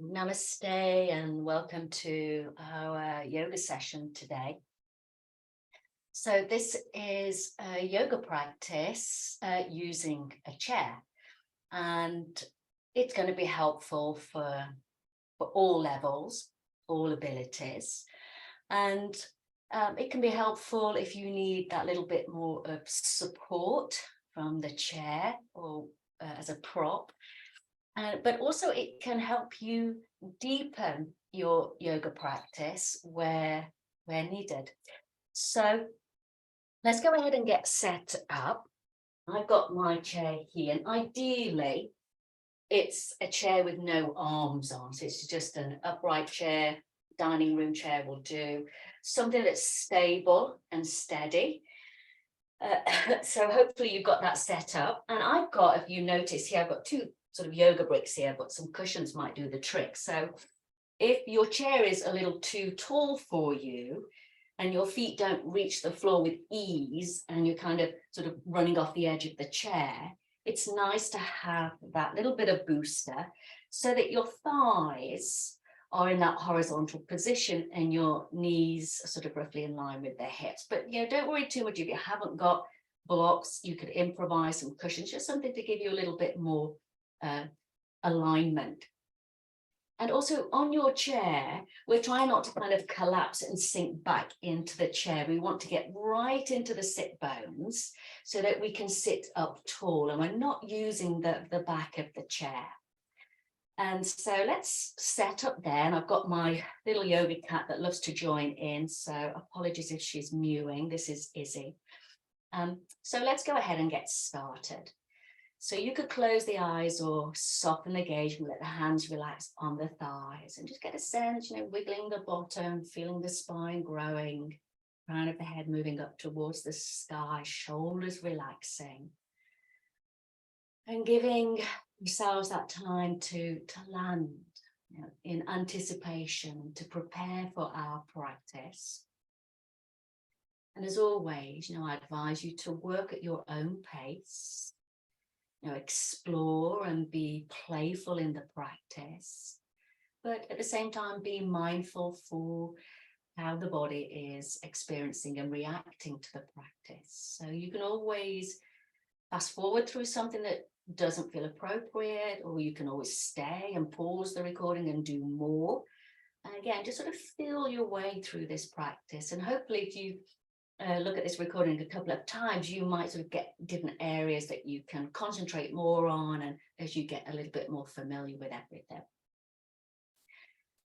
Namaste and welcome to our yoga session today. So this is a yoga practice using a chair, and it's going to be helpful for all levels, all abilities. And it can be helpful if you need that little bit more of support from the chair or as a prop. But also it can help you deepen your yoga practice where needed. So let's go ahead and get set up. I've got my chair here, and ideally it's a chair with no arms on. So it's just an upright chair, dining room chair will do. Something that's stable and steady. So hopefully you've got that set up. And I've got, if you notice here, I've got two sort of yoga bricks here, but some cushions might do the trick. So if your chair is a little too tall for you and your feet don't reach the floor with ease and you're kind of sort of running off the edge of the chair, it's nice to have that little bit of booster so that your thighs are in that horizontal position and your knees are sort of roughly in line with their hips. But don't worry too much if you haven't got blocks. You could improvise some cushions, just something to give you a little bit more alignment. And also on your chair, we're trying not to kind of collapse and sink back into the chair. We want to get right into the sit bones so that we can sit up tall and we're not using the back of the chair. And so let's set up there. And I've got my little yoga cat that loves to join in. So apologies if she's mewing. This is Izzy. So let's go ahead and get started. So you could close the eyes or soften the gaze and let the hands relax on the thighs and just get a sense, wiggling the bottom, feeling the spine growing, crown of the head moving up towards the sky, shoulders relaxing. And giving yourselves that time to land in anticipation, to prepare for our practice. And as always, I advise you to work at your own pace. Explore and be playful in the practice, but at the same time be mindful for how the body is experiencing and reacting to the practice. So you can always fast forward through something that doesn't feel appropriate, or you can always stay and pause the recording and do more. And again, just sort of feel your way through this practice. And hopefully if you look at this recording a couple of times, you might sort of get different areas that you can concentrate more on, and as you get a little bit more familiar with everything.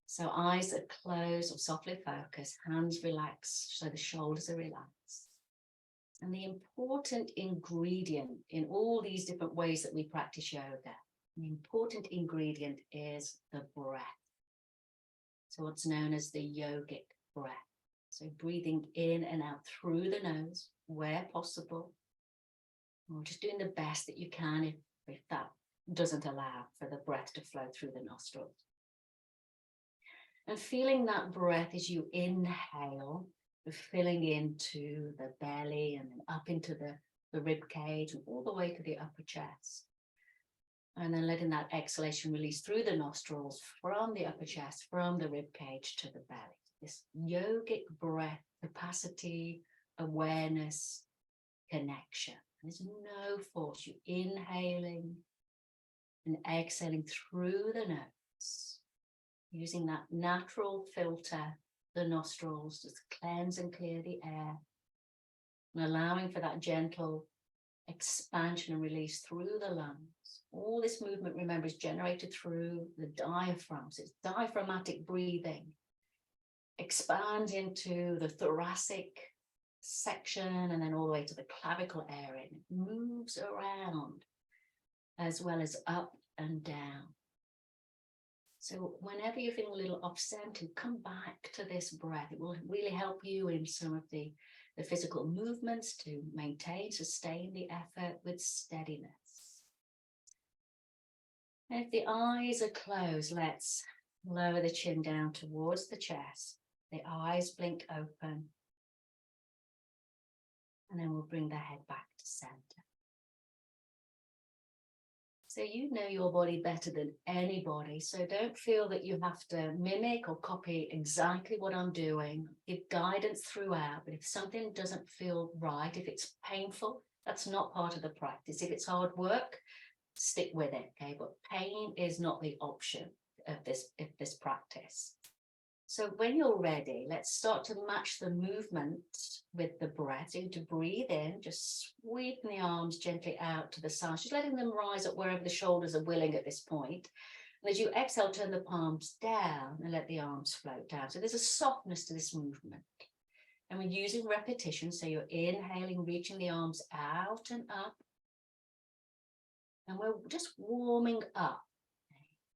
So eyes are closed or softly focused, hands relaxed so the shoulders are relaxed. And the important ingredient in all these different ways that we practice yoga, the important ingredient is the breath. So what's known as the yogic breath. So breathing in and out through the nose where possible. Or just doing the best that you can if that doesn't allow for the breath to flow through the nostrils. And feeling that breath as you inhale, filling into the belly and then up into the rib cage and all the way to the upper chest. And then letting that exhalation release through the nostrils from the upper chest, from the rib cage to the belly. This yogic breath, capacity, awareness, connection. There's no force. You're inhaling and exhaling through the nose, using that natural filter, the nostrils, to cleanse and clear the air, and allowing for that gentle expansion and release through the lungs. All this movement, remember, is generated through the diaphragm. So it's diaphragmatic breathing. Expands into the thoracic section and then all the way to the clavicle area. And it moves around as well as up and down. So whenever you're feeling a little off-center, come back to this breath. It will really help you in some of the physical movements to maintain, sustain the effort with steadiness. And if the eyes are closed, let's lower the chin down towards the chest. The eyes blink open. And then we'll bring the head back to center. So you know your body better than anybody. So don't feel that you have to mimic or copy exactly what I'm doing. Give guidance throughout. But if something doesn't feel right, if it's painful, that's not part of the practice. If it's hard work, stick with it. Okay, but pain is not the option of this practice. So when you're ready, let's start to match the movement with the breath. So to breathe in, just sweeping the arms gently out to the side, just letting them rise up wherever the shoulders are willing at this point. And as you exhale, turn the palms down and let the arms float down. So there's a softness to this movement. And we're using repetition. So you're inhaling, reaching the arms out and up. And we're just warming up.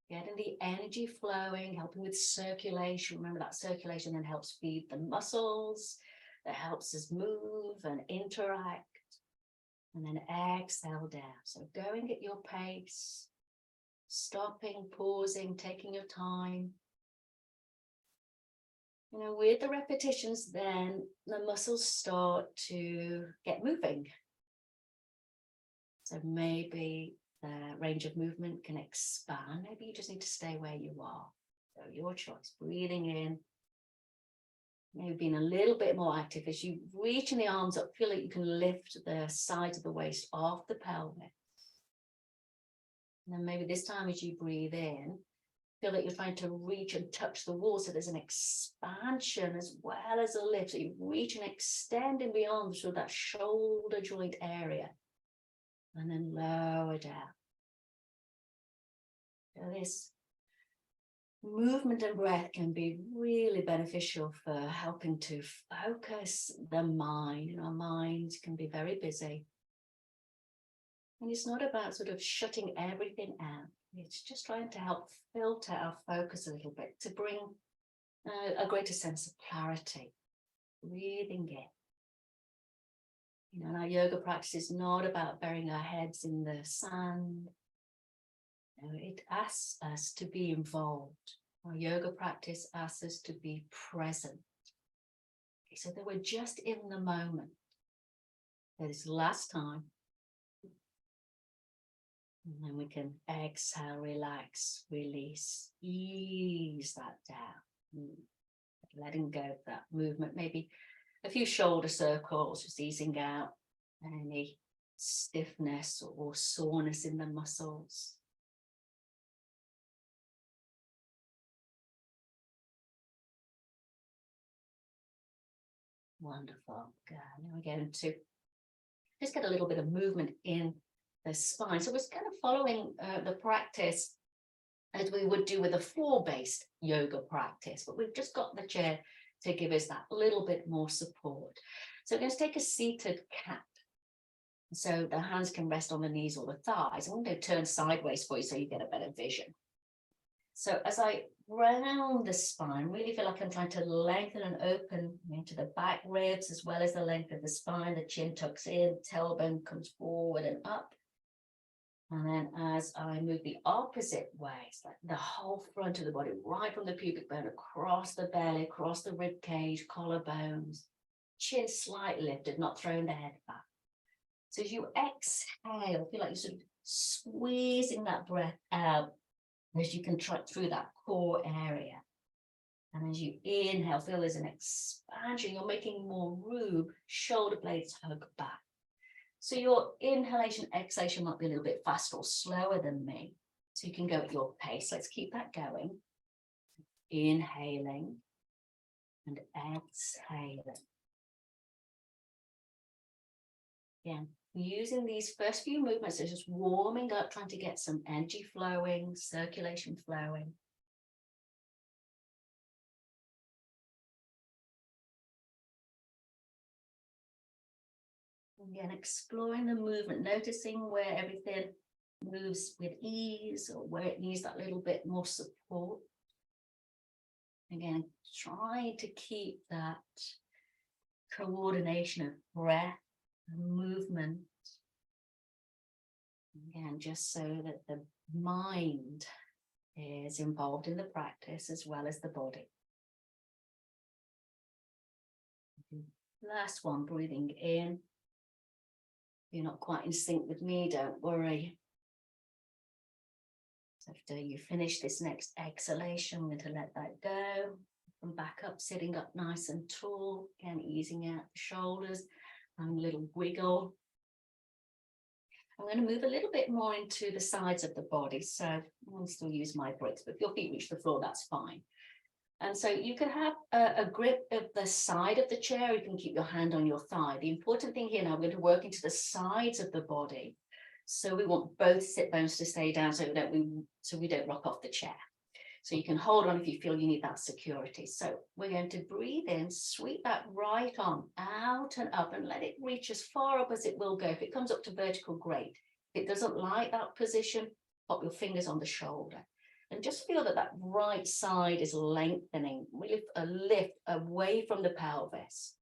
Getting the energy flowing, helping with circulation. Remember that circulation then helps feed the muscles, that helps us move and interact. And then exhale down. So going at your pace, stopping, pausing, taking your time. You know, with the repetitions, then the muscles start to get moving. So maybe the range of movement can expand. Maybe you just need to stay where you are. So your choice, breathing in, maybe being a little bit more active as you reaching the arms up, feel like you can lift the sides of the waist off the pelvis. And then maybe this time as you breathe in, feel like you're trying to reach and touch the wall. So there's an expansion as well as a lift. So you reach and extending beyond through that shoulder joint area. And then lower down. So this movement and breath can be really beneficial for helping to focus the mind. And our minds can be very busy. And it's not about sort of shutting everything out. It's just trying to help filter our focus a little bit to bring a greater sense of clarity. Breathing in. You know, and our yoga practice is not about burying our heads in the sand. You know, it asks us to be involved. Our yoga practice asks us to be present. Okay, so that we're just in the moment. This last time. And then we can exhale, relax, release, ease that down. Letting go of that movement, maybe a few shoulder circles, just easing out any stiffness or soreness in the muscles. Wonderful. Good. Now we're going to just get a little bit of movement in the spine. So we're kind of following the practice as we would do with a floor-based yoga practice, but we've just got the chair to give us that little bit more support. So we're going to take a seated cat. So the hands can rest on the knees or the thighs. I'm going to turn sideways for you so you get a better vision. So as I round the spine, really feel like I'm trying to lengthen and open into the back ribs as well as the length of the spine. The chin tucks in, tailbone comes forward and up. And then as I move the opposite way, it's like the whole front of the body, right from the pubic bone, across the belly, across the rib cage, collarbones, chin slightly lifted, not throwing the head back. So as you exhale, feel like you're sort of squeezing that breath out as you contract through that core area. And as you inhale, feel there's an expansion. You're making more room, shoulder blades hug back. So your inhalation, exhalation might be a little bit faster or slower than me. So you can go at your pace. Let's keep that going. Inhaling and exhaling. Again, using these first few movements, so just warming up, trying to get some energy flowing, circulation flowing. Again, exploring the movement, noticing where everything moves with ease or where it needs that little bit more support. Again, trying to keep that coordination of breath and movement. Again, just so that the mind is involved in the practice as well as the body. Last one, breathing in. You're not quite in sync with me, don't worry. So after you finish this next exhalation, I'm going to let that go. Come back up, sitting up nice and tall. Again, easing out the shoulders. And a little wiggle. I'm going to move a little bit more into the sides of the body. So I will still use my bricks, but if your feet reach the floor, that's fine. And so you can have a grip of the side of the chair. You can keep your hand on your thigh. The important thing here now, we're going to work into the sides of the body. So we want both sit bones to stay down so we don't rock off the chair. So you can hold on if you feel you need that security. So we're going to breathe in, sweep that right arm out and up and let it reach as far up as it will go. If it comes up to vertical, great. If it doesn't like that position, pop your fingers on the shoulder. And just feel that that right side is lengthening, really a lift away from the pelvis.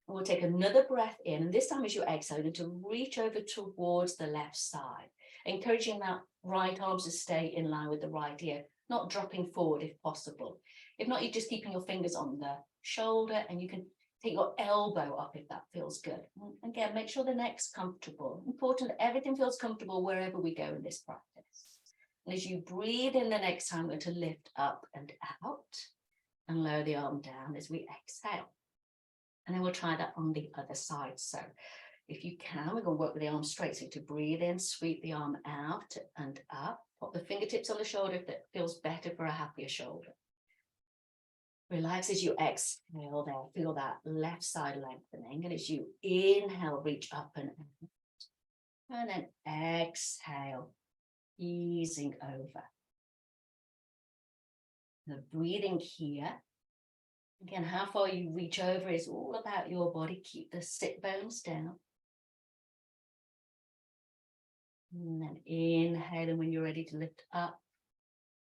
And we'll take another breath in, and this time as you exhale, you're going to reach over towards the left side, encouraging that right arm to stay in line with the right ear, not dropping forward if possible. If not, you're just keeping your fingers on the shoulder, and you can take your elbow up if that feels good. And again, make sure the neck's comfortable. Important that everything feels comfortable wherever we go in this practice. And as you breathe in the next time, we're going to lift up and out and lower the arm down as we exhale. And then we'll try that on the other side. So if you can, we're going to work with the arm straight. So to breathe in, sweep the arm out and up. Pop the fingertips on the shoulder if that feels better for a happier shoulder. Relax as you exhale there. Feel that left side lengthening. And as you inhale, reach up and out. And then exhale, easing over. The breathing here. Again, how far you reach over is all about your body. Keep the sit bones down. And then inhale, and when you're ready to lift up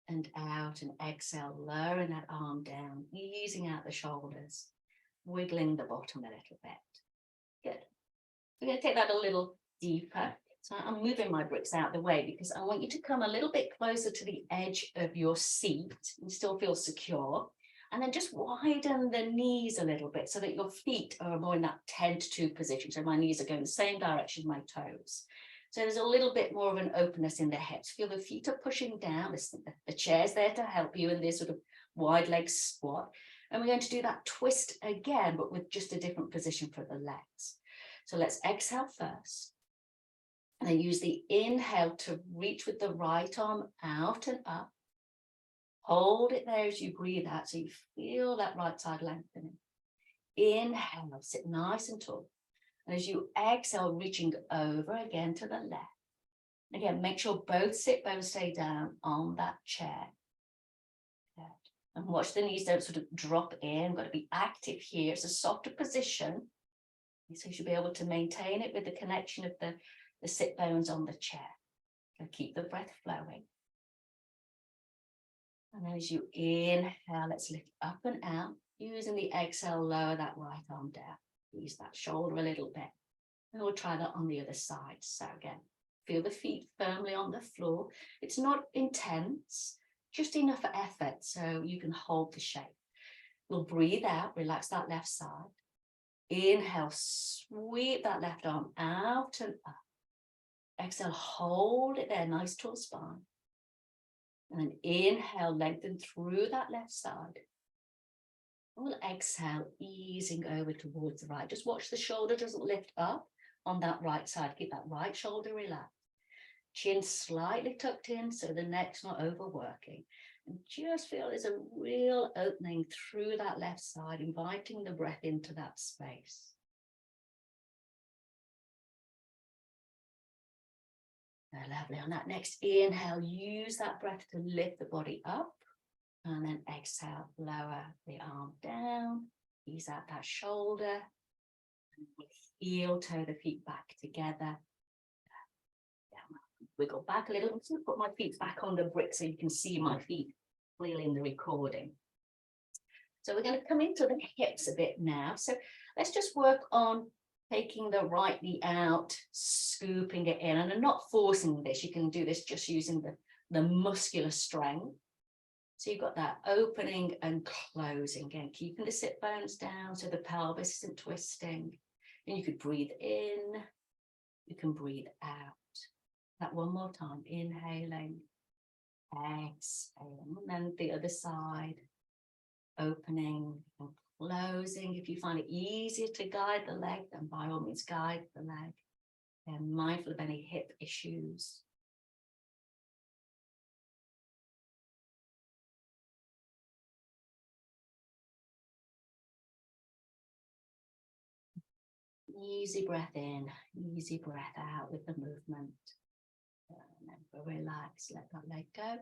and out and exhale, lowering that arm down, easing out the shoulders, wiggling the bottom a little bit. Good. We're going to take that a little deeper. So I'm moving my bricks out the way because I want you to come a little bit closer to the edge of your seat and still feel secure. And then just widen the knees a little bit so that your feet are more in that 10 to 2 position. So my knees are going the same direction as my toes. So there's a little bit more of an openness in the hips. Feel the feet are pushing down. The chair's there to help you in this sort of wide leg squat. And we're going to do that twist again, but with just a different position for the legs. So let's exhale first. And then use the inhale to reach with the right arm out and up. Hold it there as you breathe out so you feel that right side lengthening. Inhale, sit nice and tall. And as you exhale, reaching over again to the left. Again, make sure both sit bones stay down on that chair. Good. And watch the knees don't sort of drop in. Got to be active here. It's a softer position. So you should be able to maintain it with the connection of the sit bones on the chair. So keep the breath flowing. And then as you inhale, let's lift up and out. Using the exhale, lower that right arm down. Use that shoulder a little bit. And we'll try that on the other side. So again, feel the feet firmly on the floor. It's not intense, just enough effort so you can hold the shape. We'll breathe out, relax that left side. Inhale, sweep that left arm out and up. Exhale, hold it there, nice tall spine. And then inhale, lengthen through that left side. And we'll exhale, easing over towards the right. Just watch the shoulder doesn't lift up on that right side. Keep that right shoulder relaxed. Chin slightly tucked in so the neck's not overworking. And just feel there's a real opening through that left side, inviting the breath into that space. Lovely. On that next inhale, use that breath to lift the body up. And then exhale, lower the arm down. Ease out that shoulder. And heel toe the feet back together. Wiggle back a little. I'm just going to put my feet back on the brick so you can see my feet clearly in the recording. So we're going to come into the hips a bit now. So let's just work on taking the right knee out, scooping it in, and I'm not forcing this. You can do this just using the muscular strength. So you've got that opening and closing. Again, keeping the sit bones down so the pelvis isn't twisting. And you could breathe in, you can breathe out. That one more time, inhaling exhale, and then the other side, opening and closing. If you find it easier to guide the leg, then by all means guide the leg. And mindful of any hip issues. Easy breath in, easy breath out with the movement. And then relax, let that leg go.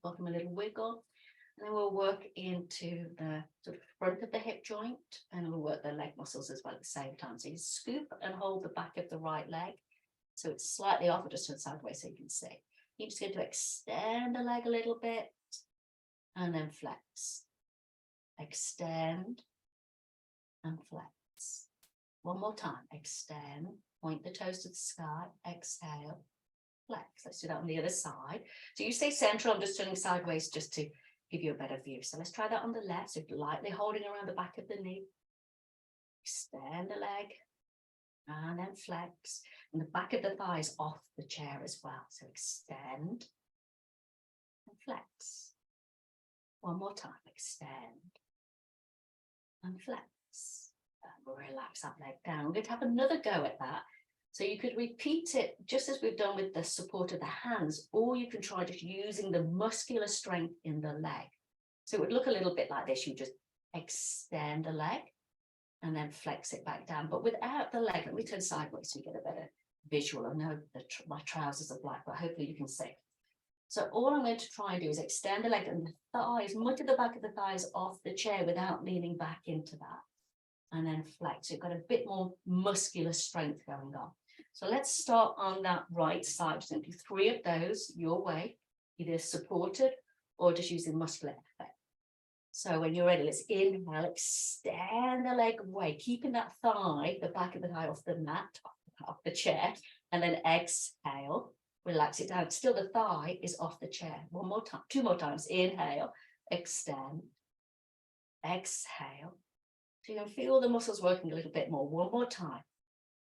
Bottom a little wiggle. And then we'll work into the sort of front of the hip joint, and we'll work the leg muscles as well at the same time. So you scoop and hold the back of the right leg. So it's slightly off, or just turn sideways so you can see. You're just going to extend the leg a little bit and then flex. Extend and flex. One more time. Extend, point the toes to the sky, exhale, flex. Let's do that on the other side. So you stay central. I'm just turning sideways just to give you a better view. So let's try that on the left. So lightly holding around the back of the knee. Extend the leg and then flex. And the back of the thigh is off the chair as well. So extend and flex. One more time. Extend and flex. And relax that leg down. We're going to have another go at that. So you could repeat it just as we've done with the support of the hands, or you can try just using the muscular strength in the leg. So it would look a little bit like this. You just extend the leg and then flex it back down, but without the leg. Let me turn sideways so you get a better visual. I know my trousers are black, but hopefully you can see. So all I'm going to try and do is extend the leg and the thighs, much of the back of the thighs off the chair without leaning back into that. And then flex. You've got a bit more muscular strength going on. So let's start on that right side. Just do 3 of those your way, either supported or just using muscular effect. So when you're ready, let's inhale, extend the leg away, keeping that thigh, the back of the thigh off the mat, off the chair, and then exhale, relax it down. Still the thigh is off the chair. One more time, 2 more times. Inhale, extend, exhale. So you can feel the muscles working a little bit more. One more time.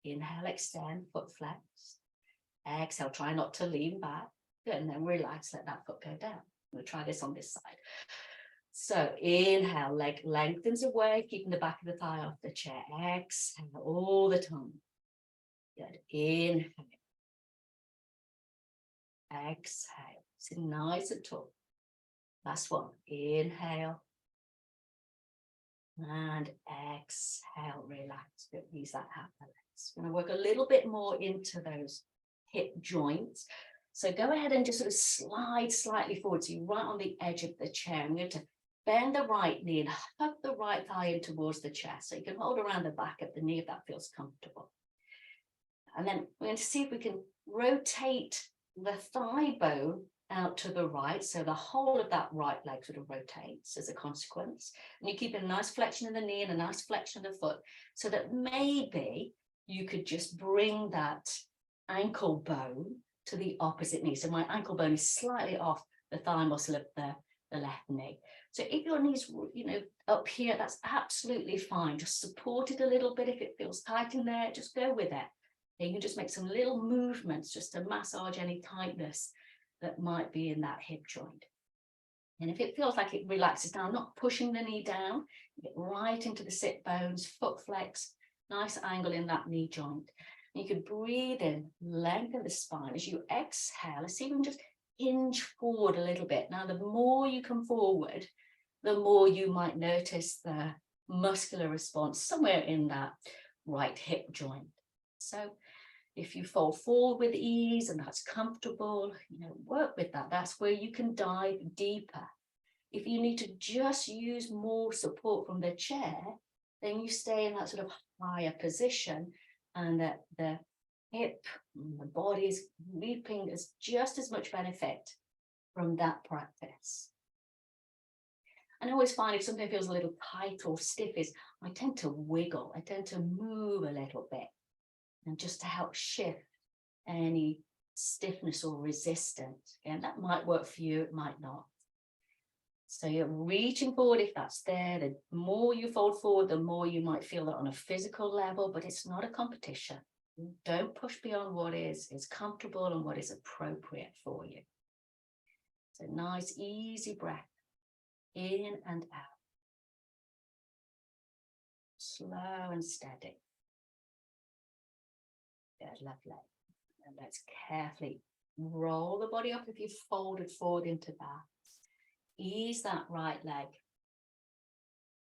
Inhale, extend, foot flex. Exhale, try not to lean back. Good, and then relax, let that foot go down. We'll try this on this side. So inhale, leg lengthens away, keeping the back of the thigh off the chair. Exhale all the time. Good. Inhale. Exhale. Sit nice and tall. Last one. Inhale. And exhale, relax. Good. Use that half the legs. We're going to work a little bit more into those hip joints. So go ahead and just sort of slide slightly forward. So you're right on the edge of the chair. I'm going to bend the right knee and hug the right thigh in towards the chest. So you can hold around the back of the knee if that feels comfortable. And then we're going to see if we can rotate the thigh bone out to the right. So the whole of that right leg sort of rotates as a consequence. And you keep a nice flexion in the knee and a nice flexion of the foot, so that maybe you could just bring that ankle bone to the opposite knee. So my ankle bone is slightly off the thigh muscle of the left knee. So if your knee's, up here, that's absolutely fine. Just support it a little bit. If it feels tight in there, just go with it. You can just make some little movements just to massage any tightness that might be in that hip joint. And if it feels like it relaxes down, not pushing the knee down, get right into the sit bones, foot flex, nice angle in that knee joint. And you can breathe in, lengthen the spine. As you exhale, let's see if we can just hinge forward a little bit. Now, the more you come forward, the more you might notice the muscular response somewhere in that right hip joint. So if you fold forward with ease and that's comfortable, work with that. That's where you can dive deeper. If you need to just use more support from the chair, then you stay in that sort of higher position, and that the hip, the body is reaping just as much benefit from that practice. And I always find if something feels a little tight or stiff, I tend to wiggle. I tend to move a little bit, and just to help shift any stiffness or resistance. And that might work for you, it might not. So you're reaching forward if that's there. The more you fold forward, the more you might feel that on a physical level, but it's not a competition. Don't push beyond what is comfortable and what is appropriate for you. So a nice, easy breath in and out. Slow and steady. Good, lovely. And let's carefully roll the body up if you've folded forward into that. Ease that right leg.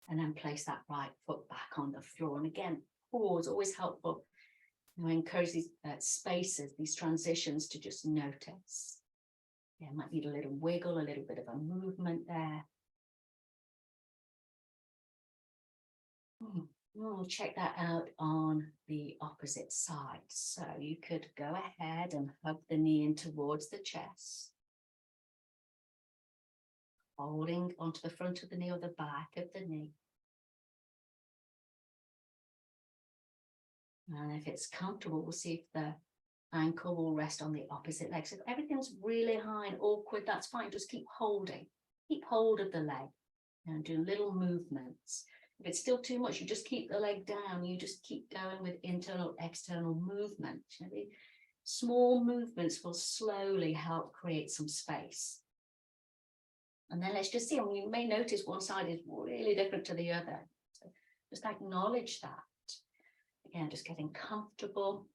And then place that right foot back on the floor. And again, pause, always helpful. I encourage these spaces, these transitions to just notice. Yeah, might need a little wiggle, a little bit of a movement there. We'll check that out on the opposite side. So you could go ahead and hug the knee in towards the chest. Holding onto the front of the knee or the back of the knee. And if it's comfortable, we'll see if the ankle will rest on the opposite leg. So if everything's really high and awkward, that's fine. Just keep holding. Keep hold of the leg and do little movements. If it's still too much, you just keep the leg down. You just keep going with internal, external movement. You know, small movements will slowly help create some space. And then let's just see, and you may notice one side is really different to the other. So just acknowledge that. Again, just getting comfortable.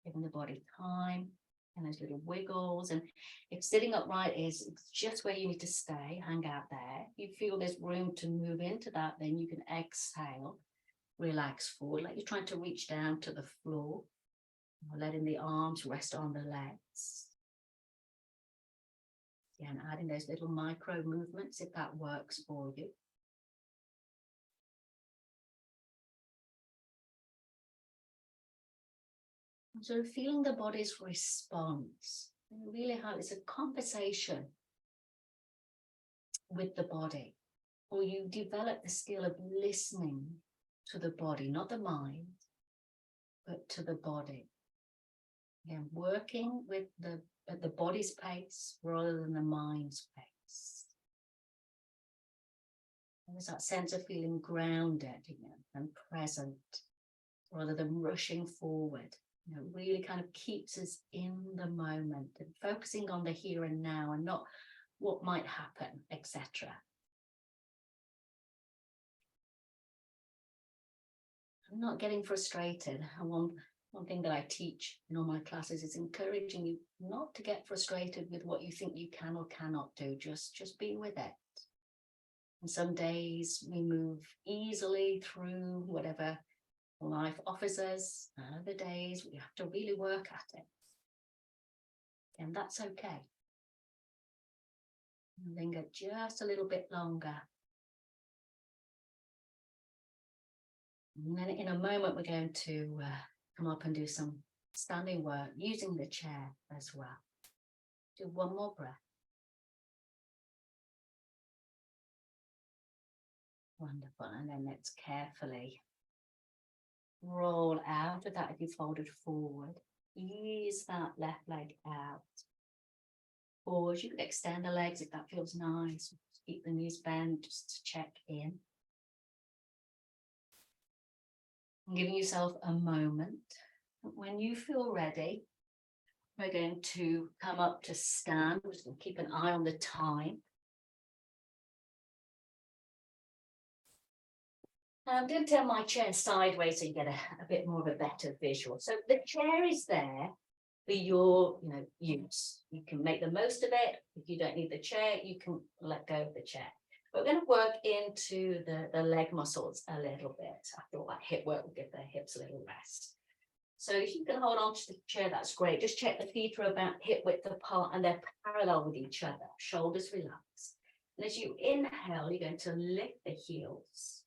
Giving the body time and those little wiggles. And if sitting upright is just where you need to stay, hang out there. If you feel there's room to move into that, then you can exhale, relax forward, like you're trying to reach down to the floor, letting the arms rest on the legs. Yeah, and adding those little micro movements if that works for you. So feeling the body's response, really how it's a conversation with the body, or you develop the skill of listening to the body, not the mind, but to the body. Again, working with at the body's pace rather than the mind's pace. There's that sense of feeling grounded, and present, rather than rushing forward. Really kind of keeps us in the moment and focusing on the here and now and not what might happen, etc. I'm not getting frustrated. One thing that I teach in all my classes is encouraging you not to get frustrated with what you think you can or cannot do. Just be with it. And some days we move easily through whatever life offers us, and other days we have to really work at it. And that's okay. Linger just a little bit longer. And then in a moment, we're going to come up and do some standing work using the chair as well. Do one more breath. Wonderful. And then let's carefully roll out of that if you folded forward. Ease that left leg out. Pause. You could extend the legs if that feels nice. Keep the knees bent just to check in. And giving yourself a moment. When you feel ready, we're going to come up to stand. We're just going to keep an eye on the time. I'm going to turn my chair sideways so you get a bit more of a better visual. So the chair is there for your use. You can make the most of it. If you don't need the chair, you can let go of the chair. We're going to work into the leg muscles a little bit. After all that hip work will give the hips a little rest. So if you can hold on to the chair, that's great. Just check the feet are about hip width apart and they're parallel with each other. Shoulders relaxed. And as you inhale, you're going to lift the heels.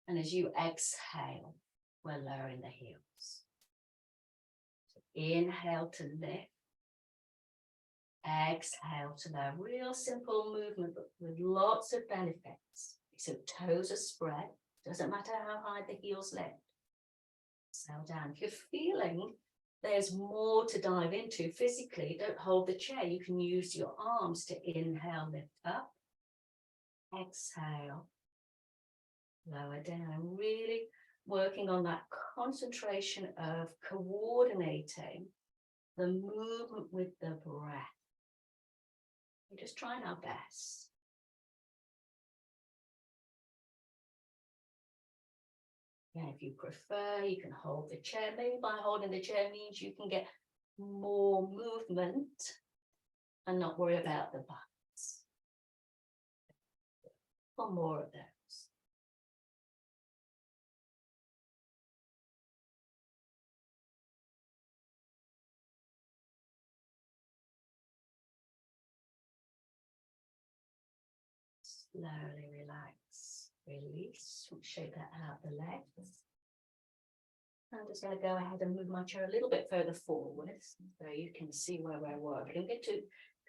And as you exhale, we're lowering the heels. So inhale to lift. Exhale to lower. Real simple movement, but with lots of benefits. So toes are spread. Doesn't matter how high the heels lift. Exhale down. If you're feeling there's more to dive into physically, don't hold the chair. You can use your arms to inhale, lift up. Exhale. Lower down, really working on that concentration of coordinating the movement with the breath. We're just trying our best. Yeah, if you prefer, you can hold the chair. Maybe by holding the chair means you can get more movement and not worry about the backs. Or more of those. Slowly relax, release, shake that out the legs. I'm just going to go ahead and move my chair a little bit further forward so you can see where we're working. I'm going to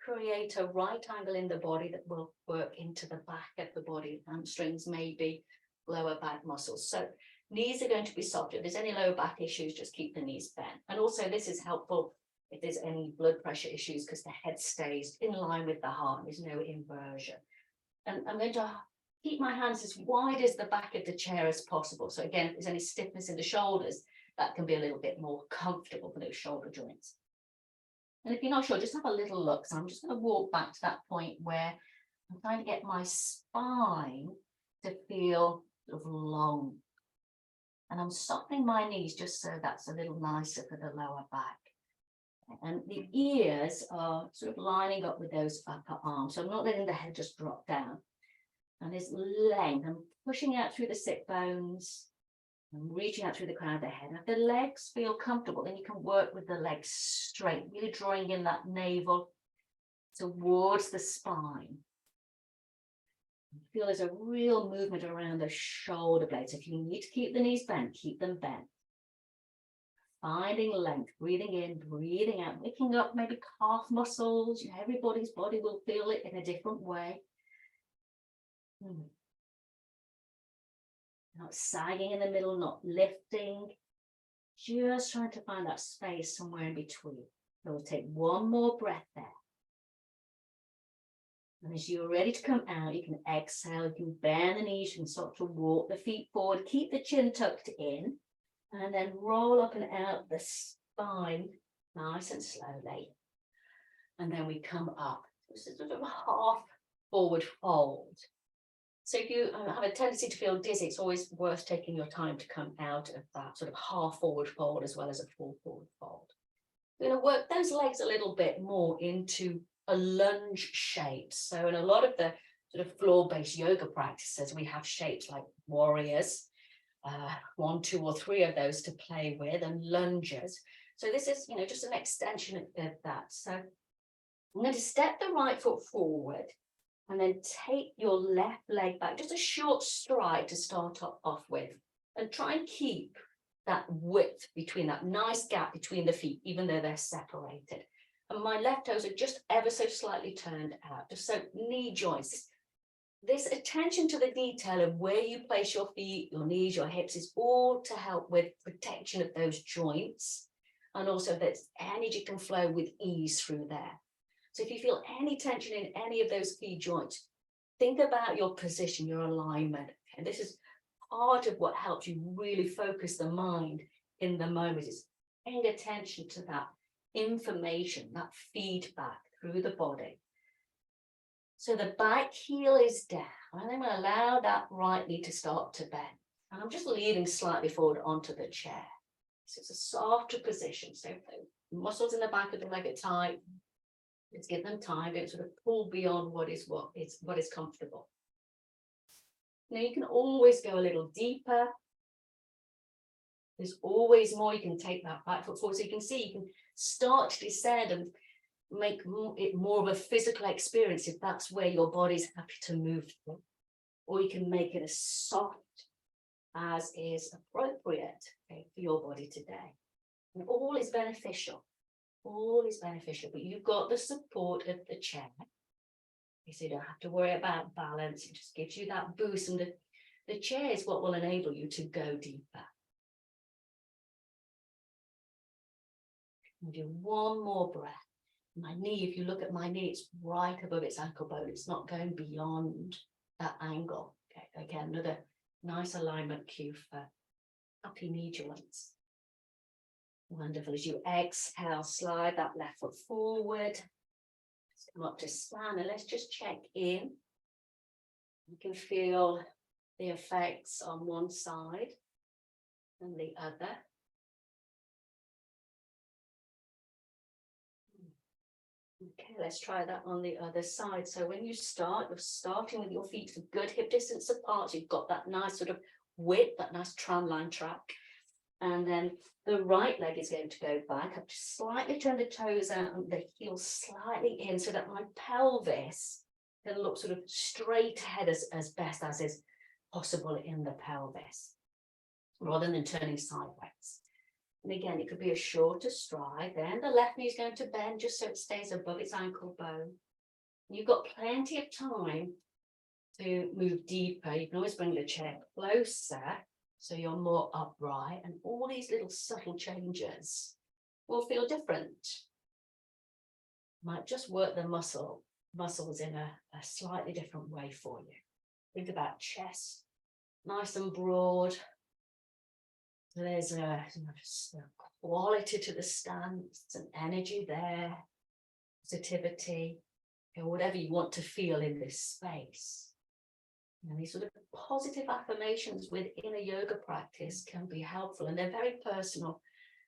create a right angle in the body that will work into the back of the body, hamstrings, maybe lower back muscles. So knees are going to be soft. If there's any lower back issues, just keep the knees bent. And also this is helpful if there's any blood pressure issues because the head stays in line with the heart. There's no inversion. And I'm going to keep my hands as wide as the back of the chair as possible. So again, if there's any stiffness in the shoulders, that can be a little bit more comfortable for those shoulder joints. And if you're not sure, just have a little look. So I'm just going to walk back to that point where I'm trying to get my spine to feel sort of long. And I'm softening my knees just so that's a little nicer for the lower back. And the ears are sort of lining up with those upper arms. So I'm not letting the head just drop down. And this length, I'm pushing out through the sit bones. I'm reaching out through the crown of the head. And if the legs feel comfortable, then you can work with the legs straight, really drawing in that navel towards the spine. Feel there's a real movement around the shoulder blades. If you need to keep the knees bent, keep them bent. Finding length, breathing in, breathing out, waking up maybe calf muscles. Everybody's body will feel it in a different way. Not sagging in the middle, not lifting. Just trying to find that space somewhere in between. So we'll take one more breath there. And as you're ready to come out, you can exhale, you can bend the knees, you can start to walk the feet forward, keep the chin tucked in. And then roll up and out the spine, nice and slowly. And then we come up. This is sort of a half forward fold. So if you have a tendency to feel dizzy, it's always worth taking your time to come out of that sort of half forward fold as well as a full forward fold. We're going to work those legs a little bit more into a lunge shape. So in a lot of the sort of floor-based yoga practices, we have shapes like warriors. 1, 2, or 3 of those to play with, and lunges. So this is, just an extension of that. So I'm going to step the right foot forward and then take your left leg back, just a short stride to start off with, and try and keep that width between that nice gap between the feet, even though they're separated. And my left toes are just ever so slightly turned out, just so knee joints. This attention to the detail of where you place your feet, your knees, your hips is all to help with protection of those joints, and also that energy can flow with ease through there. So if you feel any tension in any of those key joints, think about your position, your alignment. And this is part of what helps you really focus the mind in the moment, is paying attention to that information, that feedback through the body. So the back heel is down, and I'm going to allow that right knee to start to bend. And I'm just leaning slightly forward onto the chair. So it's a softer position. So the muscles in the back of the leg are tight. Let's give them time. Don't sort of pull beyond what is comfortable. Now you can always go a little deeper. There's always more. You can take that back foot forward. So you can see, you can start to descend and make it more of a physical experience if that's where your body's happy to move through. Or you can make it as soft as is appropriate, okay, for your body today. And all is beneficial. All is beneficial, but you've got the support of the chair. So you don't have to worry about balance. It just gives you that boost, and the chair is what will enable you to go deeper. We'll do one more breath. My knee, if you look at my knee, it's right above its ankle bone. It's not going beyond that angle. Okay, again, another nice alignment cue for happy knee joints. Wonderful. As you exhale, slide that left foot forward. Let's come up to stand and let's just check in. You can feel the effects on one side and the other. Okay, let's try that on the other side. So when you start, you're starting with your feet a good hip distance apart. So you've got that nice sort of width, that nice tram line track. And then the right leg is going to go back. I've just slightly turned the toes out and the heels slightly in so that my pelvis can look sort of straight ahead as best as is possible in the pelvis, rather than turning sideways. And again, it could be a shorter stride. Then the left knee is going to bend just so it stays above its ankle bone. You've got plenty of time to move deeper. You can always bring the chair closer so you're more upright, and all these little subtle changes will feel different. Might just work the muscles in a slightly different way for you. Think about chest, nice and broad. There's a quality to the stance, an energy there, positivity, whatever you want to feel in this space. And these sort of positive affirmations within a yoga practice can be helpful, and they're very personal,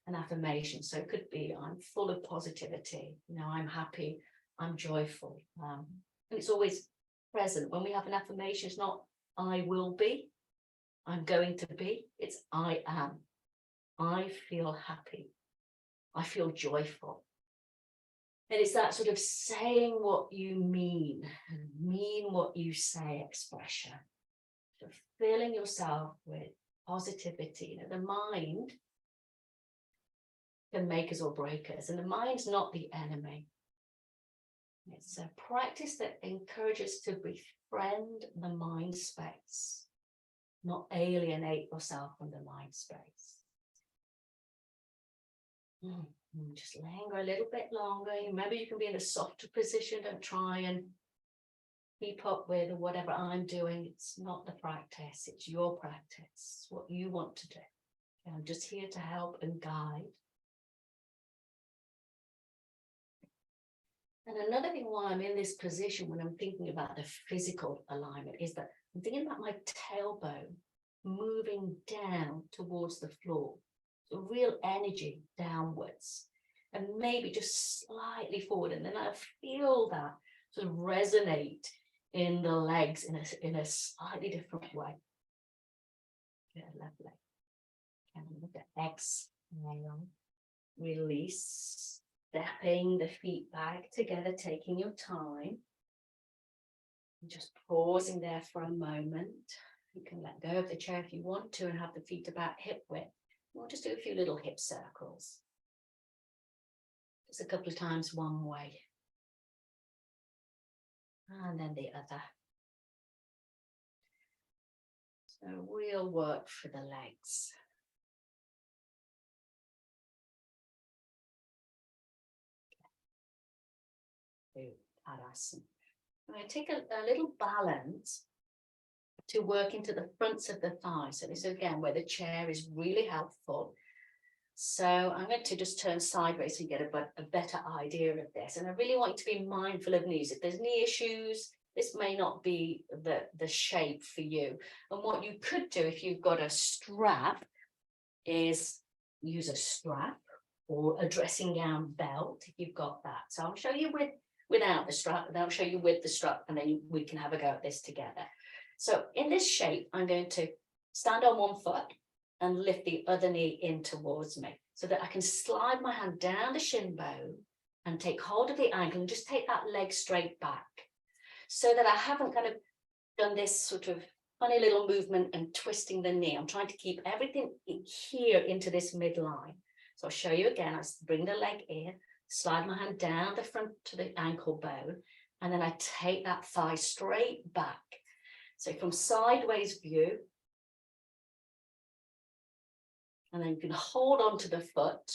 an affirmation. So it could be, I'm full of positivity, I'm happy, I'm joyful. And it's always present. When we have an affirmation, it's not I will be, I'm going to be, it's I am. I feel happy. I feel joyful. And it's that sort of saying what you mean and mean what you say expression. So filling yourself with positivity. The mind can make us or break us, and the mind's not the enemy. It's a practice that encourages to befriend the mind space, not alienate yourself from the mind space. Just linger a little bit longer. Remember, you can be in a softer position. Don't try and keep up with whatever I'm doing. It's not the practice, it's your practice. It's what you want to do. And I'm just here to help and guide. And another thing why I'm in this position when I'm thinking about the physical alignment is that I'm thinking about my tailbone moving down towards the floor. So real energy downwards, and maybe just slightly forward. And then I feel that sort of resonate in the legs in a slightly different way. Yeah, lovely. And look at exhale, release, stepping the feet back together, taking your time. And just pausing there for a moment. You can let go of the chair if you want to and have the feet about hip width. We'll just do a few little hip circles. Just a couple of times one way. And then the other. So real work for the legs. Tadasana. I'm going to take a little balance to work into the fronts of the thighs. So this is again where the chair is really helpful. So I'm going to just turn sideways so you get a better idea of this. And I really want you to be mindful of knees. If there's knee issues, this may not be the shape for you. And what you could do if you've got a strap is use a strap or a dressing gown belt if you've got that. So I'll show you without the strap, and I'll show you with the strap, and then we can have a go at this together. So in this shape, I'm going to stand on one foot and lift the other knee in towards me so that I can slide my hand down the shin bone and take hold of the ankle and just take that leg straight back so that I haven't kind of done this sort of funny little movement and twisting the knee. I'm trying to keep everything here into this midline. So I'll show you again. I bring the leg in, slide my hand down the front to the ankle bone, and then I take that thigh straight back. So from sideways view, and then you can hold on to the foot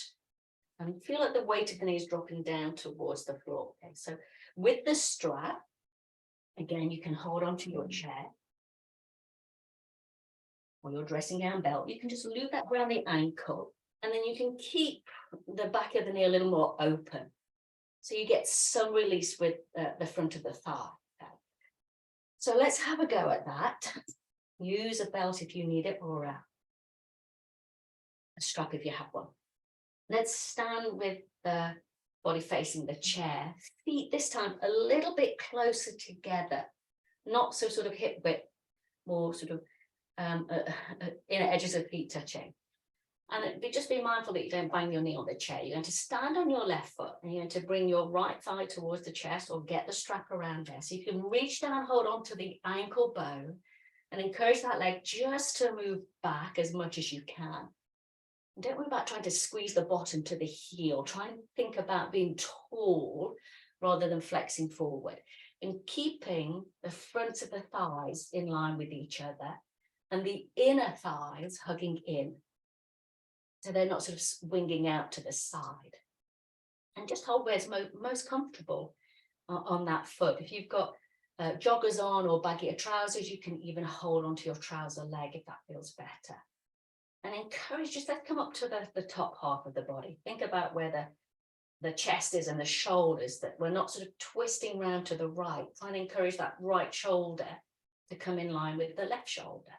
and feel like the weight of the knee is dropping down towards the floor. Okay, so with the strap, again, you can hold on to your chair or your dressing gown belt. You can just loop that around the ankle And then you can keep the back of the knee a little more open. So you get some release with the front of the thigh. So let's have a go at that. Use a belt if you need it, or a strap if you have one. Let's stand with the body facing the chair. Feet this time a little bit closer together. Not so sort of hip width, more sort of inner edges of feet touching. And just be mindful that you don't bang your knee on the chair. You're going to stand on your left foot and you're going to bring your right thigh towards the chest, or get the strap around there. So you can reach down, hold on to the ankle bone and encourage that leg just to move back as much as you can. And don't worry about trying to squeeze the bottom to the heel. Try and think about being tall rather than flexing forward, and keeping the fronts of the thighs in line with each other and the inner thighs hugging in. So they're not sort of winging out to the side. And just hold where it's most comfortable on that foot. If you've got joggers on or baggier trousers, you can even hold onto your trouser leg if that feels better. And encourage, just let's come up to the top half of the body. Think about where the chest is and the shoulders, that we're not sort of twisting round to the right. Try and encourage that right shoulder to come in line with the left shoulder.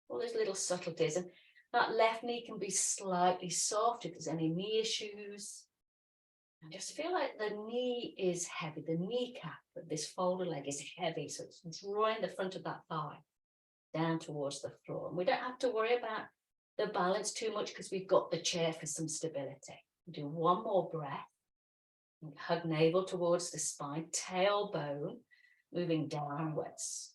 All those little subtleties. And that left knee can be slightly soft if there's any knee issues. And just feel like the knee is heavy. The kneecap of this folded leg is heavy. So it's drawing the front of that thigh down towards the floor. And we don't have to worry about the balance too much because we've got the chair for some stability. Do one more breath. And hug navel towards the spine, tailbone moving downwards.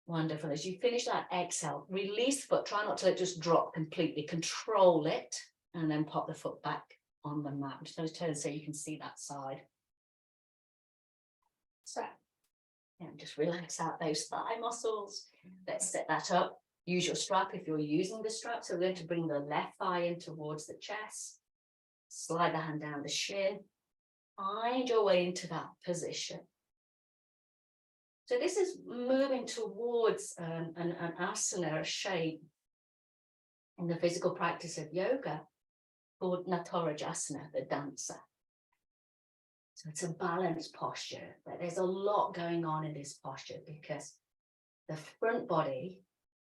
Wonderful. As you finish that exhale, release the foot. Try not to let it just drop completely. Control it and then pop the foot back on the mat. I'm just going to turn so you can see that side. So, just relax out those thigh muscles. Let's set that up. Use your strap if you're using the strap. So we're going to bring the left thigh in towards the chest. Slide the hand down the shin. Find your way into that position. So this is moving towards an asana, a shape in the physical practice of yoga called Natarajasana, the dancer. So it's a balanced posture, but there's a lot going on in this posture because the front body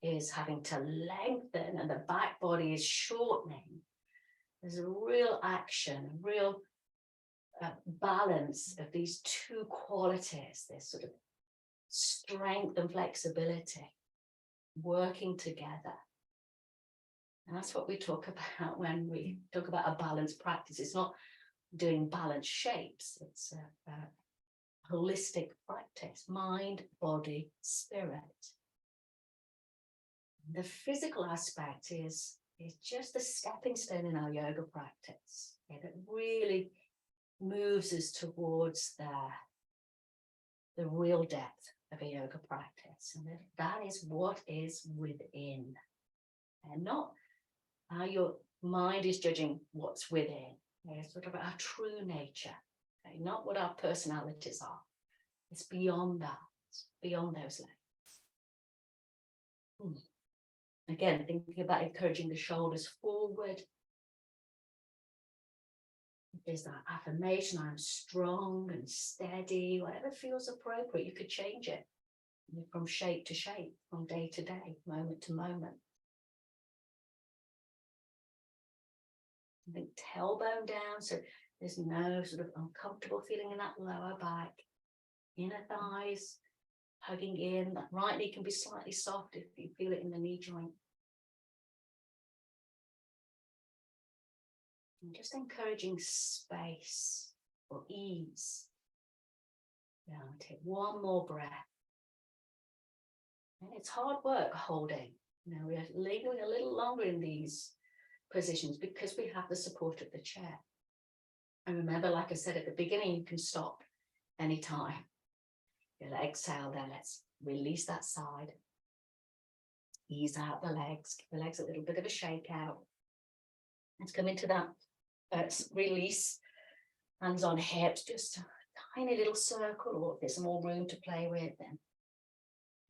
is having to lengthen and the back body is shortening. There's a real action, a real balance of these two qualities, this sort of strength and flexibility working together. And that's what we talk about when we talk about a balanced practice. It's not doing balanced shapes. It's a holistic practice, mind, body, spirit. The physical aspect is just a stepping stone in our yoga practice. It really moves us towards the real depth of a yoga practice. And that is what is within, and not how your mind is judging what's within. It's sort of our true nature, okay? Not what our personalities are. It's beyond that, it's beyond those layers. Again, thinking about encouraging the shoulders forward. There's that affirmation, I'm strong and steady, whatever feels appropriate. You could change it from shape to shape, from day to day, moment to moment. I think tailbone down, so there's no sort of uncomfortable feeling in that lower back. Inner thighs hugging in. That right knee can be slightly soft if you feel it in the knee joint. And just encouraging space or ease. Now take one more breath. And it's hard work holding. Now we're lingering a little longer in these positions because we have the support of the chair. And remember, like I said at the beginning, you can stop anytime. You'll exhale, then let's release that side. Ease out the legs, give the legs a little bit of a shake out. Let's come into that release, hands on hips, just a tiny little circle, or if there's more room to play with, then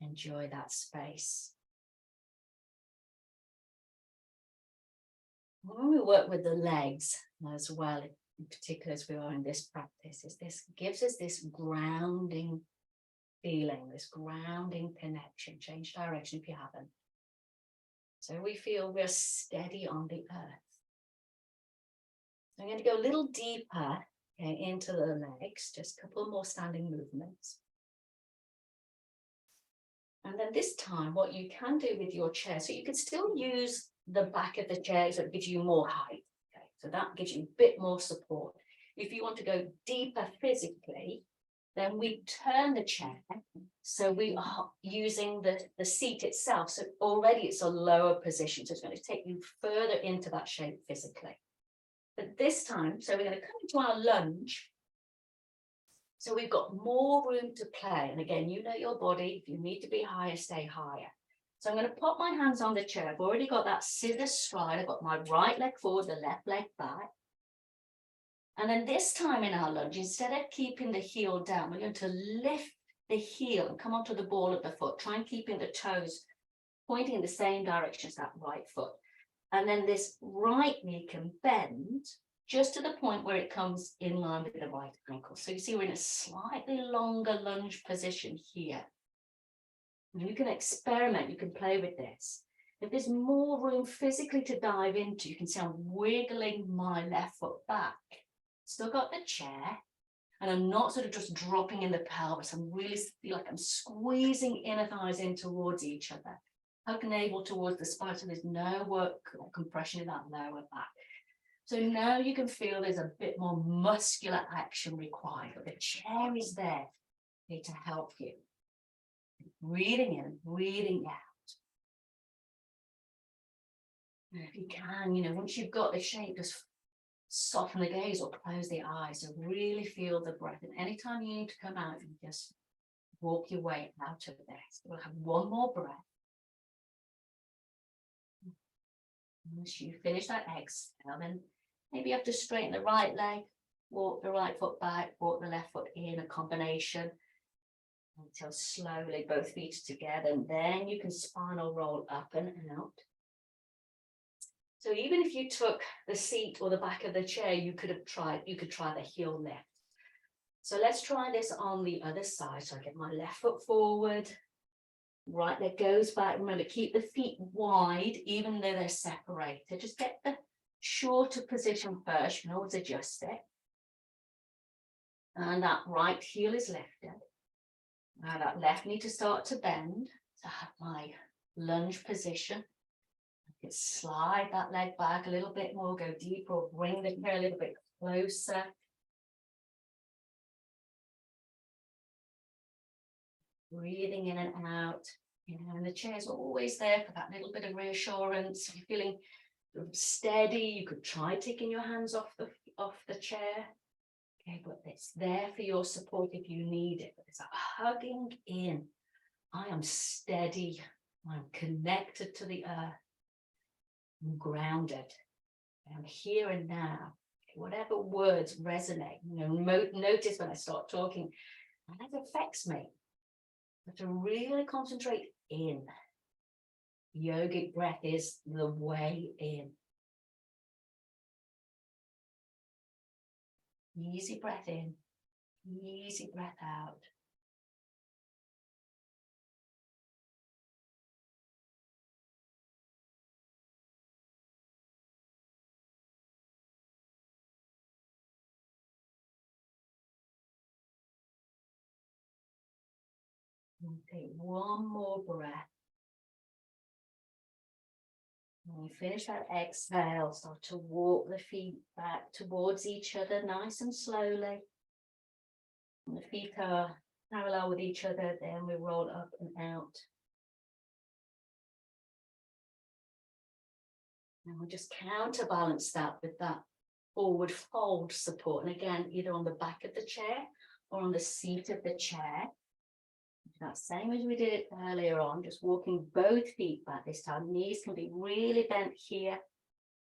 enjoy that space. When we work with the legs as well, in particular as we are in this practice, is this gives us this grounding feeling, this grounding connection. Change direction if you haven't. So we feel we're steady on the earth. So I'm going to go a little deeper, okay, into the legs, just a couple more standing movements. And then this time, what you can do with your chair, so you can still use the back of the chair, so it gives you more height. Okay, so that gives you a bit more support. If you want to go deeper physically, then we turn the chair, so we are using the seat itself. So already it's a lower position, so it's going to take you further into that shape physically. But this time, so we're going to come into our lunge. So we've got more room to play. And again, you know your body. If you need to be higher, stay higher. So I'm going to pop my hands on the chair. I've already got that scissor stride. I've got my right leg forward, the left leg back. And then this time in our lunge, instead of keeping the heel down, we're going to lift the heel and come onto the ball of the foot. Try and keeping the toes pointing in the same direction as that right foot. And then this right knee can bend just to the point where it comes in line with the right ankle. So you see we're in a slightly longer lunge position here. And you can experiment, you can play with this. If there's more room physically to dive into, you can see I'm wiggling my left foot back. Still got the chair, and I'm not sort of just dropping in the pelvis. I'm really feel like I'm squeezing inner thighs in towards each other. Hug navel towards the spine, so there's no work or compression in that lower back. So now you can feel there's a bit more muscular action required, but the chair is there to help you. Breathing in, breathing out. And if you can, once you've got the shape, just soften the gaze or close the eyes and really feel the breath. And anytime you need to come out, you just walk your way out of this. We'll have one more breath. Once you finish that exhale, then maybe you have to straighten the right leg, walk the right foot back, walk the left foot in, a combination until slowly both feet are together, and then you can spinal roll up and out. So even if you took the seat or the back of the chair, you could try the heel lift. So let's try this on the other side. So I get my left foot forward, right leg goes back. Remember, keep the feet wide, even though they're separated. Just get the shorter position first. You can always adjust it. And that right heel is lifted. Now that left knee to start to bend. So I have my lunge position. I can slide that leg back a little bit more, go deeper, or bring the chair a little bit closer. Breathing in and out. And the chair's always there for that little bit of reassurance. If you're feeling steady, you could try taking your hands off the chair. Okay, but it's there for your support if you need it. But it's a hugging in. I am steady. I'm connected to the earth. I'm grounded. I'm here and now. Whatever words resonate, notice when I start talking, and that affects me. But to really concentrate in. Yogic breath is the way in. Easy breath in, easy breath out. And take one more breath. When you finish that exhale, start to walk the feet back towards each other nice and slowly. When the feet are parallel with each other, then we roll up and out. And we'll just counterbalance that with that forward fold support. And again, either on the back of the chair or on the seat of the chair. That same as we did it earlier on, just walking both feet back this time. Knees can be really bent here.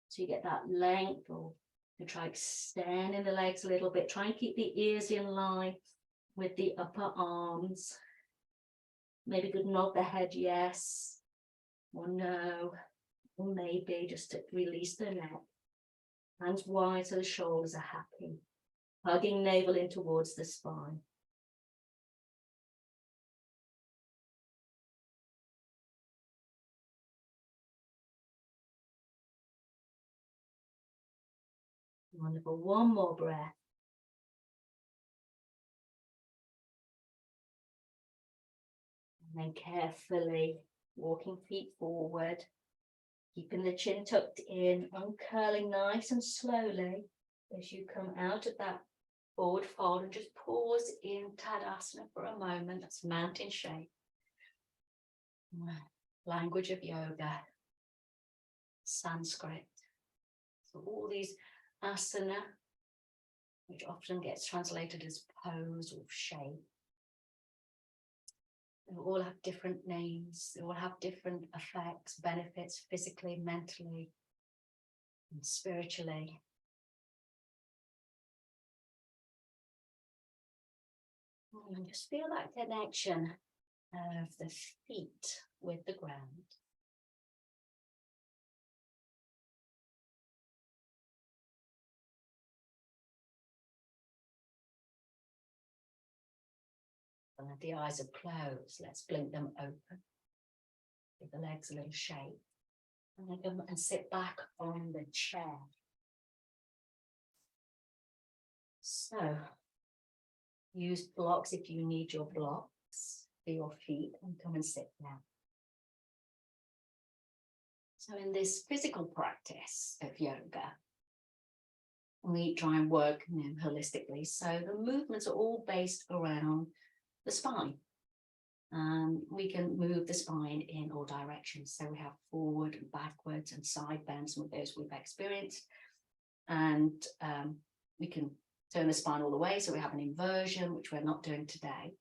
So you get that length, or you try extending the legs a little bit. Try and keep the ears in line with the upper arms. Maybe good nod the head, yes or no. Or maybe just to release the neck. Hands wide so the shoulders are happy. Hugging navel in towards the spine. Wonderful. One more breath. And then carefully walking feet forward, keeping the chin tucked in, uncurling nice and slowly as you come out of that forward fold and just pause in Tadasana for a moment. That's mountain shape. Language of yoga, Sanskrit. So all these asana, which often gets translated as pose or shape, they all have different names. They all have different effects, benefits, physically, mentally, and spiritually. And just feel that connection of the feet with the ground. And if the eyes are closed, let's blink them open. Give the legs a little shake. And then come and sit back on the chair. So, use blocks if you need your blocks for your feet and come and sit down. So in this physical practice of yoga, we try and work holistically. So the movements are all based around the spine. We can move the spine in all directions. So we have forward and backwards and side bends, some of those we've experienced. And we can turn the spine all the way. So we have an inversion, which we're not doing today.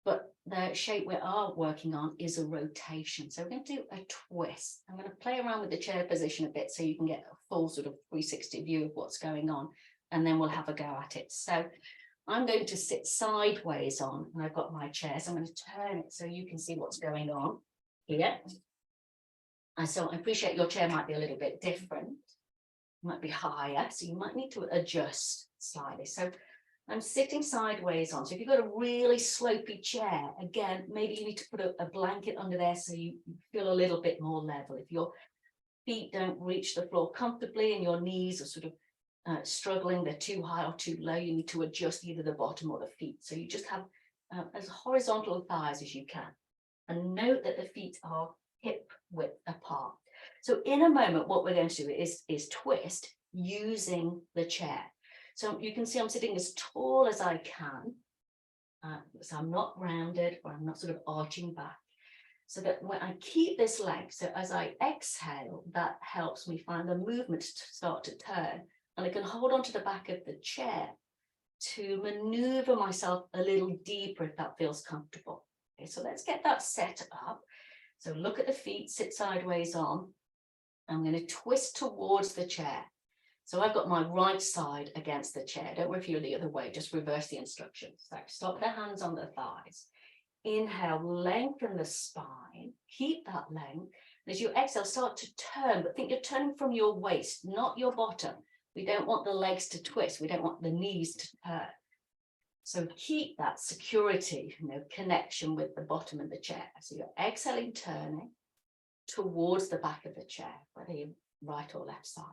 But the shape we are working on is a rotation. So we're going to do a twist. I'm going to play around with the chair position a bit so you can get a full sort of 360 view of what's going on. And then we'll have a go at it. So I'm going to sit sideways on, and I've got my chair. So I'm going to turn it so you can see what's going on here. And so I appreciate your chair might be a little bit different. It might be higher, so you might need to adjust slightly. So I'm sitting sideways on. So if you've got a really slopey chair, again, maybe you need to put a blanket under there so you feel a little bit more level. If your feet don't reach the floor comfortably and your knees are sort of struggling, they're too high or too low, you need to adjust either the bottom or the feet. So you just have as horizontal thighs as you can. And note that the feet are hip width apart. So in a moment, what we're going to do is twist using the chair. So you can see I'm sitting as tall as I can. So I'm not rounded or I'm not sort of arching back. So that when I keep this leg, so as I exhale, that helps me find the movement to start to turn. And I can hold on to the back of the chair to maneuver myself a little deeper if that feels comfortable. Okay, so let's get that set up. So look at the feet, sit sideways on. I'm going to twist towards the chair. So I've got my right side against the chair. Don't worry if you're the other way, just reverse the instructions. So stop the hands on the thighs. Inhale, lengthen the spine, keep that length. As you exhale, start to turn, but think you're turning from your waist, not your bottom. We don't want the legs to twist. We don't want the knees to turn. So keep that security, connection with the bottom of the chair. So you're exhaling, turning towards the back of the chair, whether you're right or left side.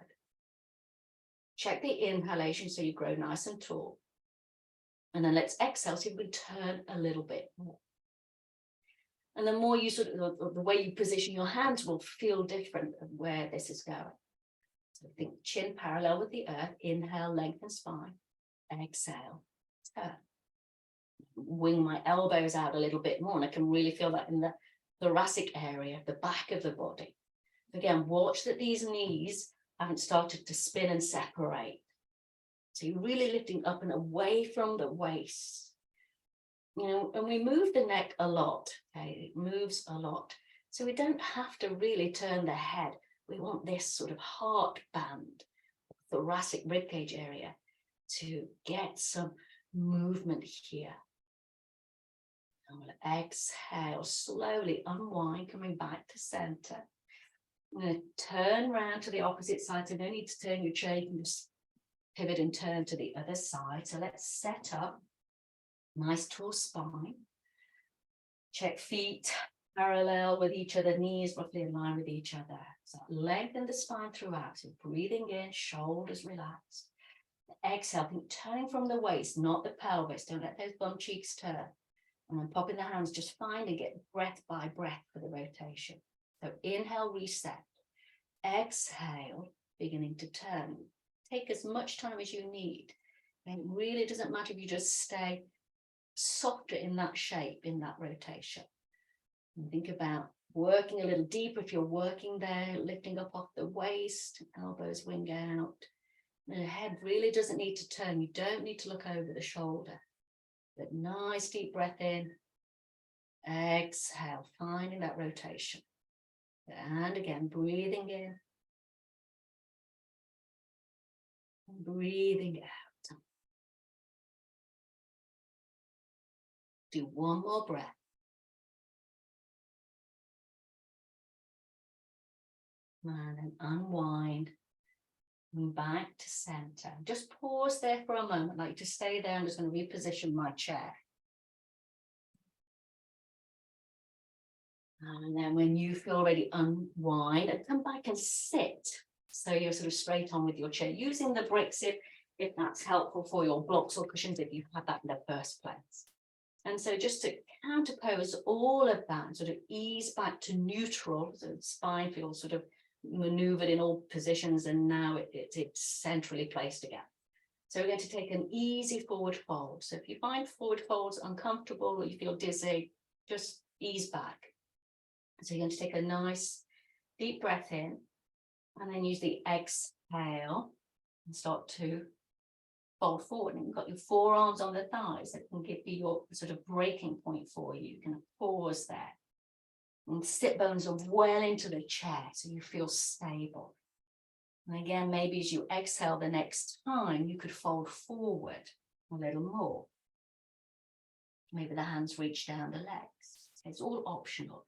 Check the inhalation so you grow nice and tall. And then let's exhale so you can turn a little bit more. And the more you the way you position your hands will feel different of where this is going. So think chin parallel with the earth. Inhale, lengthen spine. Exhale, turn. Wing my elbows out a little bit more, and I can really feel that in the thoracic area, the back of the body. Again, watch that these knees haven't started to spin and separate. So you're really lifting up and away from the waist. And we move the neck a lot, okay? It moves a lot. So we don't have to really turn the head. We want this sort of heart band, thoracic ribcage area to get some movement here. I'm going to exhale, slowly unwind, coming back to center. I'm going to turn round to the opposite side. So no need to turn your chair. You can just pivot and turn to the other side. So let's set up. Nice tall spine. Check feet parallel with each other, knees roughly in line with each other. So lengthen the spine throughout. So breathing in, shoulders relaxed. Exhale, turning from the waist, not the pelvis. Don't let those bum cheeks turn. And then popping the hands, just find and get breath by breath for the rotation. So inhale, reset. Exhale, beginning to turn. Take as much time as you need. And it really doesn't matter if you just stay softer in that shape, in that rotation. And think about working a little deeper if you're working there, lifting up off the waist, elbows wing out. The head really doesn't need to turn. You don't need to look over the shoulder. But nice deep breath in. Exhale, finding that rotation. And again, breathing in. And breathing out. Do one more breath. And then unwind. And back to center. Just pause there for a moment, like to stay there. I'm just going to reposition my chair. And then when you feel ready, unwind and come back and sit. So you're sort of straight on with your chair, using the bricks if that's helpful for your blocks or cushions, if you've had that in the first place. And so just to counterpose all of that, sort of ease back to neutral, so the spine feels sort of maneuvered in all positions, and now it's centrally placed again. So we're going to take an easy forward fold. So if you find forward folds uncomfortable or you feel dizzy, just ease back. So you're going to take a nice deep breath in and then use the exhale and start to fold forward. And you've got your forearms on the thighs that can give you your sort of breaking point for you. You can pause there. And sit bones are well into the chair so you feel stable. And again, maybe as you exhale the next time, you could fold forward a little more. Maybe the hands reach down the legs. It's all optional.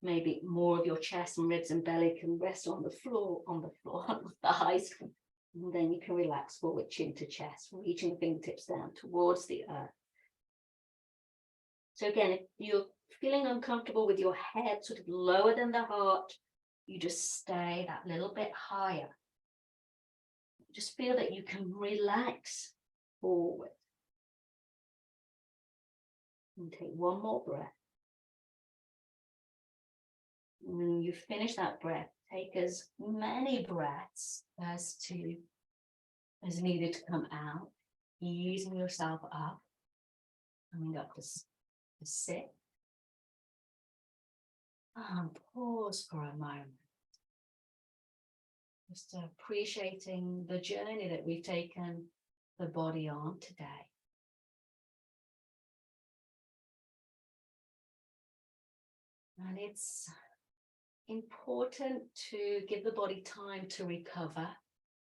Maybe more of your chest and ribs and belly can rest on the floor, on the thighs. And then you can relax forward, chin to chest, reaching the fingertips down towards the earth. So again, if you're feeling uncomfortable with your head sort of lower than the heart, you just stay that little bit higher. Just feel that you can relax forward. And take one more breath. And when you finish that breath, take as many breaths as needed to come out, easing yourself up, coming up to sit. And pause for a moment. Just appreciating the journey that we've taken the body on today. And it's important to give the body time to recover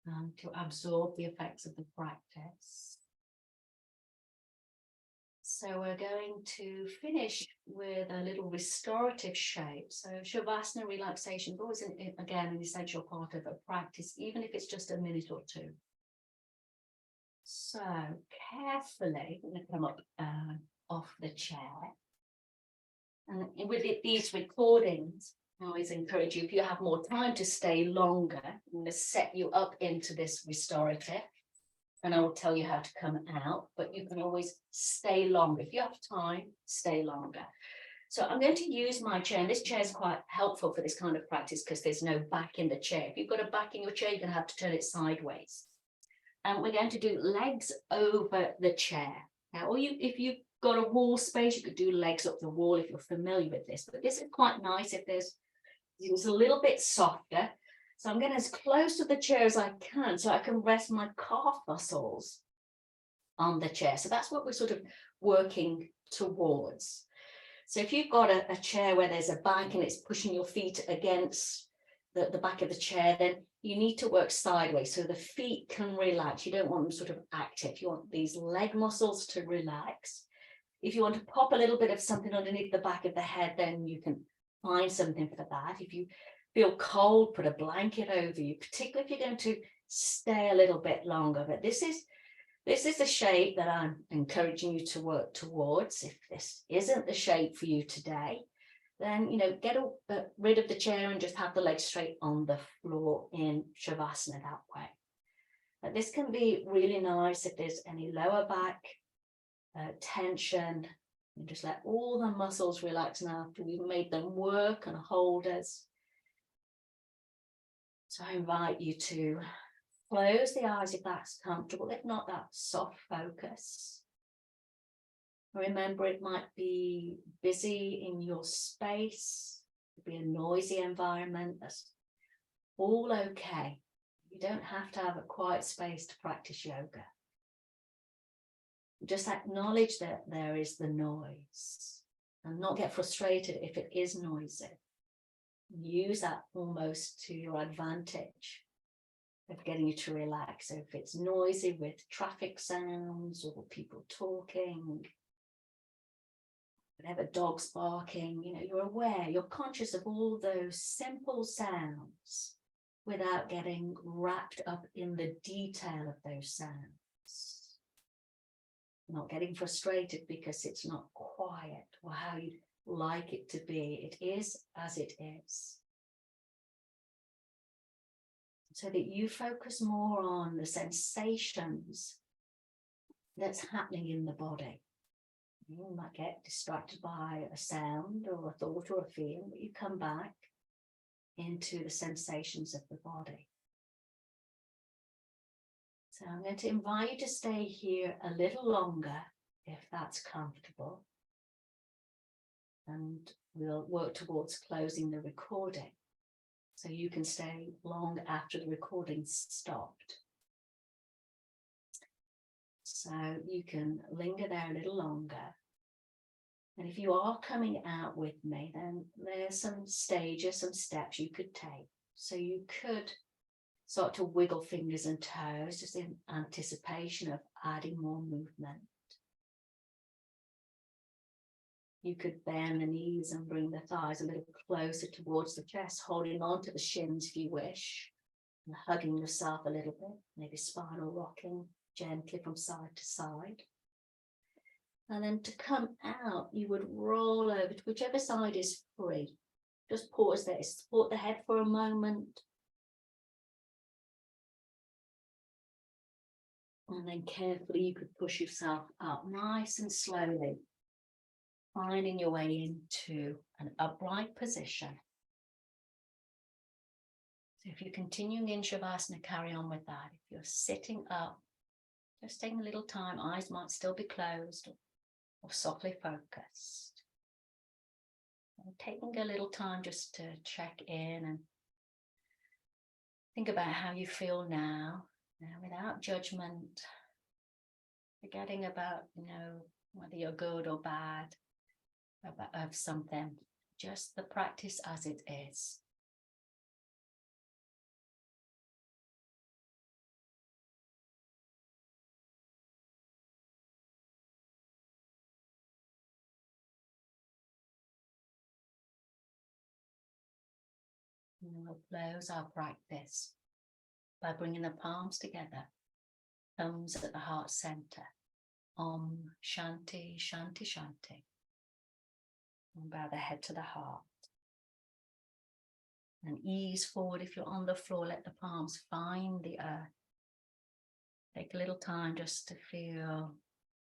and to absorb the effects of the practice. So we're going to finish with a little restorative shape. So Shavasana relaxation is always, again, an essential part of a practice, even if it's just a minute or two. So carefully, I'm going to come up off the chair. And with these recordings, I always encourage you, if you have more time to stay longer, I'm going to set you up into this restorative. And I will tell you how to come out, but you can always stay longer. If you have time, stay longer. So I'm going to use my chair, and this chair is quite helpful for this kind of practice because there's no back in the chair. If you've got a back in your chair, you're going to have to turn it sideways. And we're going to do legs over the chair. Now, or if you've got a wall space, you could do legs up the wall if you're familiar with this. But this is quite nice if it's a little bit softer. So I'm getting as close to the chair as I can so I can rest my calf muscles on the chair. So that's what we're sort of working towards. So if you've got a chair where there's a back and it's pushing your feet against the back of the chair, then you need to work sideways so the feet can relax. You don't want them sort of active. You want these leg muscles to relax. If you want to pop a little bit of something underneath the back of the head, then you can find something for that. If you Feel cold, put a blanket over you, particularly if you're going to stay a little bit longer. But this is the shape that I'm encouraging you to work towards. If this isn't the shape for you today, then, get rid of the chair and just have the legs straight on the floor in Shavasana that way. But this can be really nice if there's any lower back tension. And just let all the muscles relax now after we've made them work and hold us. So I invite you to close the eyes if that's comfortable. If not, that soft focus. Remember, it might be busy in your space. It could be a noisy environment. That's all okay. You don't have to have a quiet space to practice yoga. Just acknowledge that there is the noise and not get frustrated if it is noisy. Use that almost to your advantage of getting you to relax. So if it's noisy with traffic sounds or people talking, whatever, dogs barking, you're aware, you're conscious of all those simple sounds without getting wrapped up in the detail of those sounds. Not getting frustrated because it's not quiet or how you'd like it to be. It is as it is. So that you focus more on the sensations that's happening in the body. You might get distracted by a sound or a thought or a feeling, but you come back into the sensations of the body. So I'm going to invite you to stay here a little longer if that's comfortable. And we'll work towards closing the recording so you can stay long after the recording's stopped. So you can linger there a little longer. And if you are coming out with me, then there's some stages, some steps you could take. So you could start to wiggle fingers and toes just in anticipation of adding more movement. You could bend the knees and bring the thighs a little closer towards the chest, holding on to the shins if you wish, and hugging yourself a little bit, maybe spinal rocking gently from side to side. And then to come out, you would roll over to whichever side is free. Just pause there, support the head for a moment. And then carefully you could push yourself up nice and slowly, finding your way into an upright position. So if you're continuing in Shavasana, carry on with that. If you're sitting up, just taking a little time, eyes might still be closed or softly focused. And taking a little time just to check in and think about how you feel now without judgment, forgetting about, whether you're good or bad of something, just the practice as it is. And we'll close our practice by bringing the palms together, thumbs at the heart center. Om Shanti, Shanti, Shanti. And bow the head to the heart. And ease forward. If you're on the floor, let the palms find the earth. Take a little time just to feel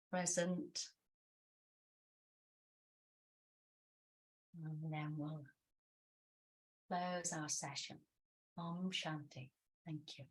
present. And then we'll close our session. Om Shanti. Thank you.